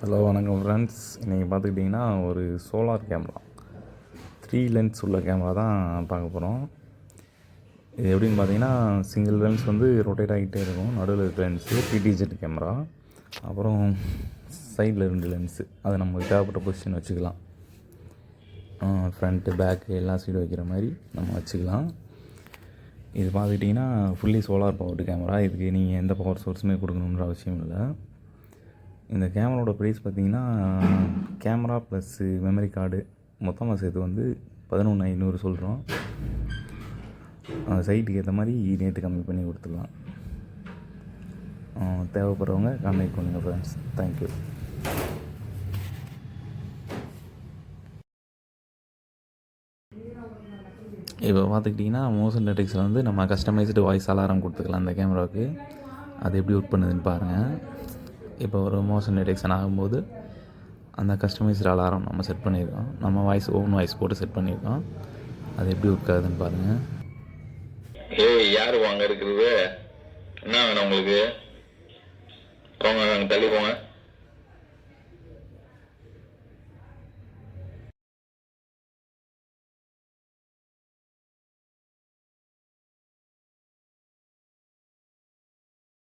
Hello வணக்கம் friends. இன்றைக்கி பார்த்துக்கிட்டிங்கன்னா ஒரு சோலார் கேமரா 3 லென்ஸ் உள்ள கேமரா தான் பார்க்க போகிறோம். இது எப்படின்னு பார்த்தீங்கன்னா, சிங்கிள் லென்ஸ் வந்து ரொட்டேட் ஆகிட்டே இருக்கும். நடுவில் இருக்க லென்ஸு PTZ கேமரா, அப்புறம் சைடில் 2 லென்ஸு. அதை நமக்கு தேவைப்பட்ட பொசிஷன் வச்சுக்கலாம். ஃப்ரண்ட்டு பேக்கு எல்லா சைடும் வைக்கிற மாதிரி நம்ம வச்சுக்கலாம். இது பார்த்துக்கிட்டிங்கன்னா ஃபுல்லி சோலார் பவர்டு கேமரா. இதுக்கு நீங்கள் எந்த பவர் சோர்ஸுமே கொடுக்கணுன்ற அவசியம் இல்லை. இந்த கேமராவோட ப்ரைஸ் பார்த்திங்கன்னா, கேமரா ப்ளஸ்ஸு மெமரி கார்டு மொத்தமாக சேர்த்து வந்து 11,500 சொல்கிறோம். சைட்டுக்கு ஏற்ற மாதிரி ரேட்டு கம்மி பண்ணி கொடுத்துக்கலாம். தேவைப்படுறவங்க கான்டாக்ட் பண்ணுங்கள் ஃப்ரெண்ட்ஸ். தேங்க்யூ. இப்போ பார்த்துக்கிட்டிங்கன்னா, மோஷன் டெடெக்ஷன் வந்து நம்ம கஸ்டமைஸ்டு வாய்ஸ் அலாரம் கொடுத்துக்கலாம் இந்த கேமராவுக்கு. அது எப்படி ஒர்க் பண்ணுதுன்னு பாருங்கள். இப்போ ஒரு மோஷன் டிடெக்ஷன் ஆகும்போது அந்த கஸ்டமைஸ்டு அலாரம் நம்ம செட் பண்ணியிருக்கோம். நம்ம ஓன் வாய்ஸ் போட்டு செட் பண்ணியிருக்கோம். அது எப்படி ஒர்க் ஆகுதுன்னு பாருங்கள். யார் வாங்க இருக்கிறது? என்ன வேணும் உங்களுக்கு? போங்க, தள்ளி போங்க.